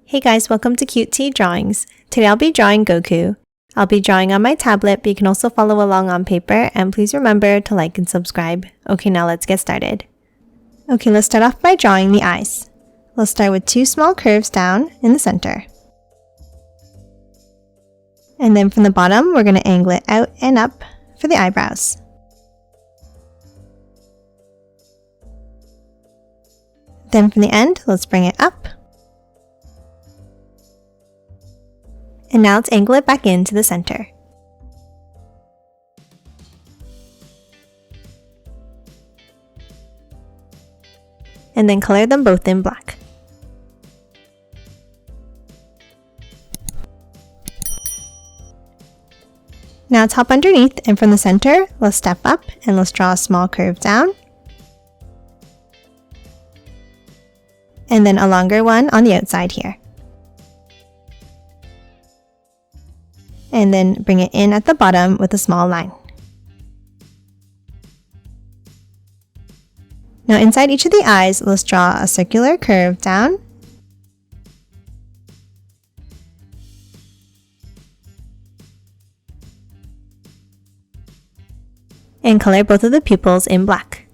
Hey guys, welcome to Cute Tea Drawings. Today I'll be drawing Goku. I'll be drawing on my tablet, but you can also follow along on paper, and please remember to like and subscribe. Okay, now let's get started. Okay, let's start off by drawing the eyes. We'll start with two small curves down in the center. And then from the bottom, we're going to angle it out and up for the eyebrows. Then from the end, let's bring it up. And now let's angle it back into the center. And then color them both in black. Now top underneath, and from the center, let's step up and let's draw a small curve down. And then a longer one on the outside here. And then bring it in at the bottom with a small line. Now inside each of the eyes, let's draw a circular curve down. And color both of the pupils in black.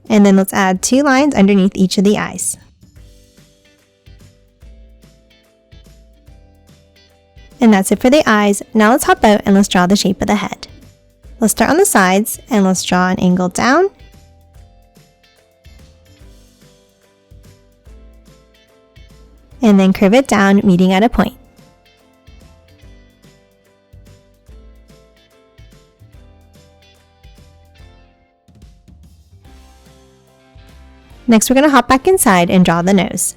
And then let's add two lines underneath each of the eyes. And that's it for the eyes. Now let's hop out and let's draw the shape of the head. Let's start on the sides and let's draw an angle down. And then curve it down, meeting at a point. Next, we're going to hop back inside and draw the nose.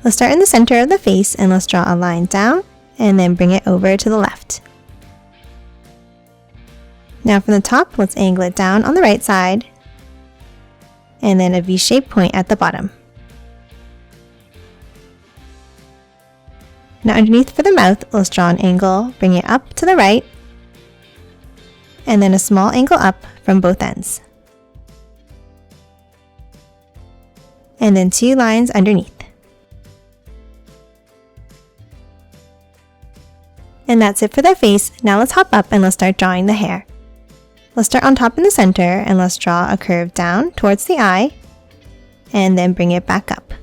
Let's start in the center of the face and let's draw a line down. And then bring it over to the left. Now from the top, let's angle it down on the right side, and then a V-shaped point at the bottom. Now underneath for the mouth, let's draw an angle, bring it up to the right, and then a small angle up from both ends. And then two lines underneath. And that's it for the face. Now let's hop up and let's start drawing the hair. Let's start on top in the center and let's draw a curve down towards the eye and then bring it back up.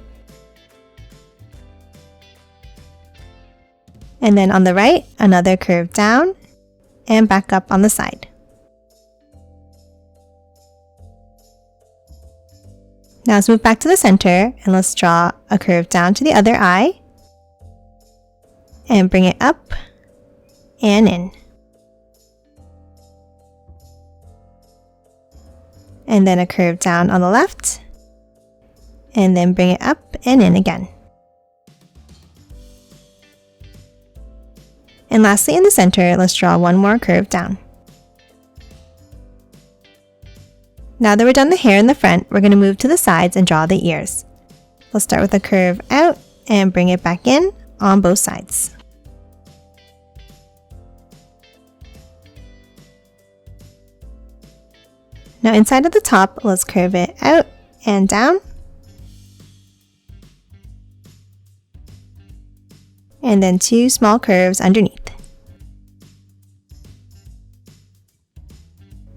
And then on the right, another curve down and back up on the side. Now let's move back to the center and let's draw a curve down to the other eye and bring it up and in. And then a curve down on the left, and then bring it up and in again. And lastly in the center, let's draw one more curve down. Now that we're done the hair in the front, we're going to move to the sides and draw the ears. Let's start with a curve out and bring it back in on both sides. Now inside of the top, let's curve it out and down. And then two small curves underneath.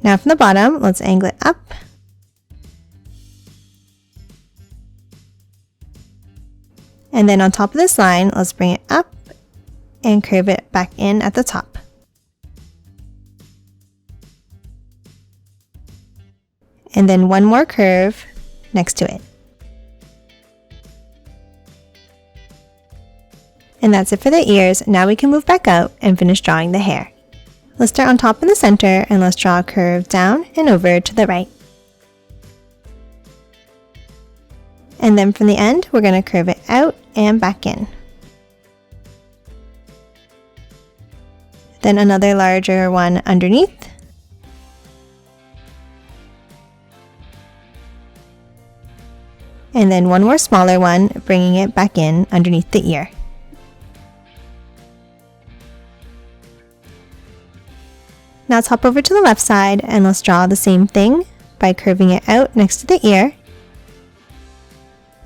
Now from the bottom, let's angle it up. And then on top of this line, let's bring it up and curve it back in at the top. And then one more curve next to it. And that's it for the ears. Now we can move back out and finish drawing the hair. Let's start on top in the center and let's draw a curve down and over to the right. And then from the end, we're going to curve it out and back in. Then another larger one underneath. And then one more smaller one, bringing it back in underneath the ear. Now let's hop over to the left side and let's draw the same thing by curving it out next to the ear.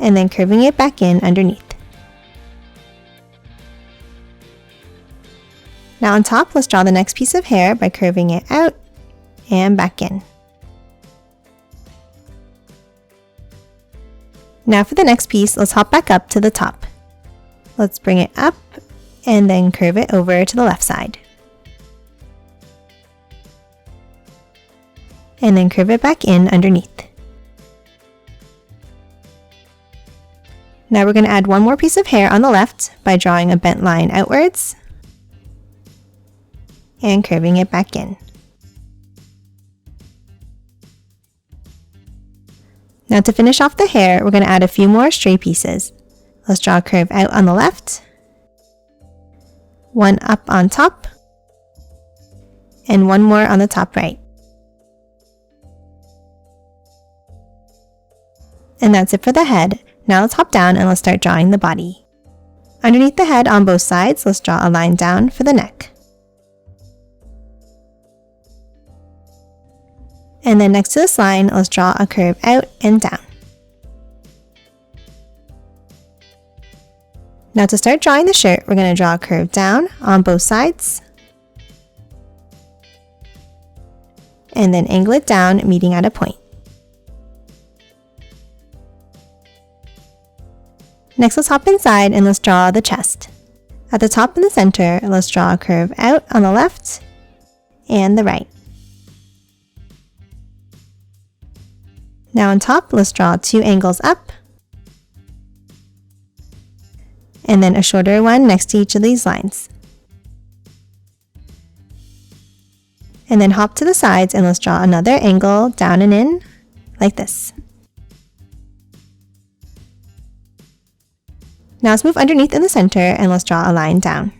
and then curving it back in underneath. Now on top, let's draw the next piece of hair by curving it out and back in. Now for the next piece, let's hop back up to the top. Let's bring it up and then curve it over to the left side. And then curve it back in underneath. Now we're going to add one more piece of hair on the left by drawing a bent line outwards and curving it back in. Now to finish off the hair, we're going to add a few more stray pieces. Let's draw a curve out on the left, one up on top, and one more on the top right. And that's it for the head. Now let's hop down and let's start drawing the body. Underneath the head on both sides, let's draw a line down for the neck. And then next to this line, let's draw a curve out and down. Now to start drawing the shirt, we're going to draw a curve down on both sides. And then angle it down, meeting at a point. Next, let's hop inside and let's draw the chest. At the top in the center, let's draw a curve out on the left and the right. Now on top, let's draw two angles up, and then a shorter one next to each of these lines. And then hop to the sides and let's draw another angle down and in, like this. Now let's move underneath in the center and let's draw a line down.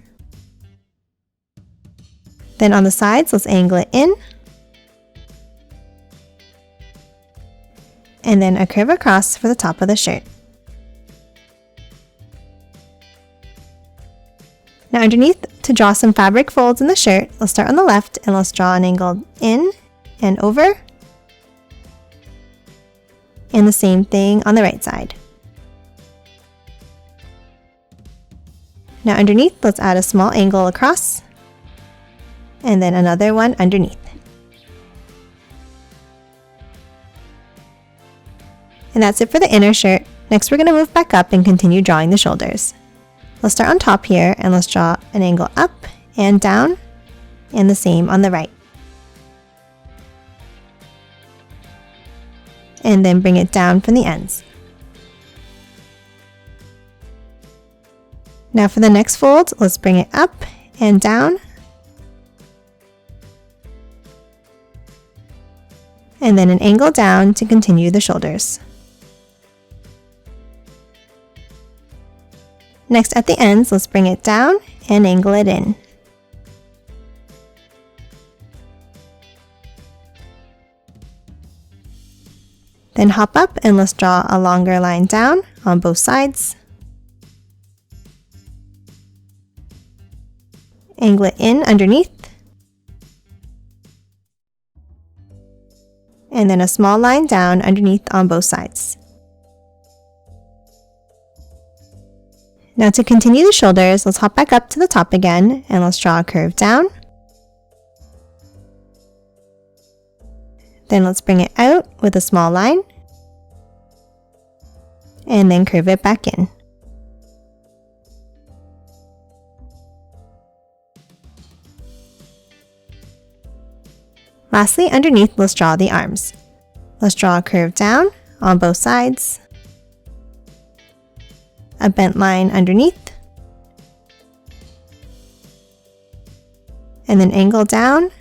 Then on the sides, let's angle it in, and then a curve across for the top of the shirt. Now underneath, to draw some fabric folds in the shirt, let's start on the left and let's draw an angle in and over. And the same thing on the right side. Now underneath, let's add a small angle across, and then another one underneath. And that's it for the inner shirt. Next, we're going to move back up and continue drawing the shoulders. Let's start on top here and let's draw an angle up and down, and the same on the right. And then bring it down from the ends. Now for the next fold, let's bring it up and down, and then an angle down to continue the shoulders. Next, at the ends, let's bring it down and angle it in. Then hop up and let's draw a longer line down on both sides. Angle it in underneath. And then a small line down underneath on both sides. Now to continue the shoulders, let's hop back up to the top again and let's draw a curve down. Then let's bring it out with a small line. And then curve it back in. Lastly, underneath, let's draw the arms. Let's draw a curve down on both sides, a bent line underneath, and then angle down,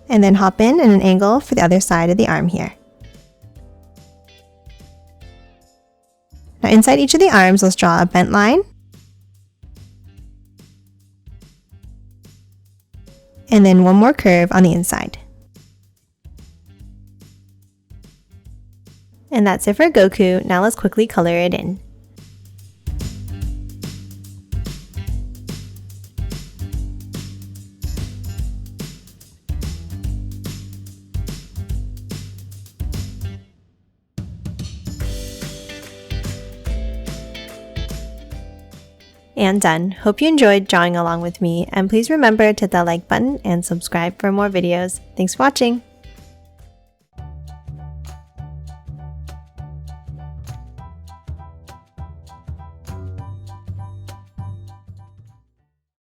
and then hop in an angle for the other side of the arm here. Now inside each of the arms, let's draw a bent line, and then one more curve on the inside. And that's it for Goku. Now let's quickly color it in. And done. Hope you enjoyed drawing along with me, and please remember to hit that like button and subscribe for more videos. Thanks for watching!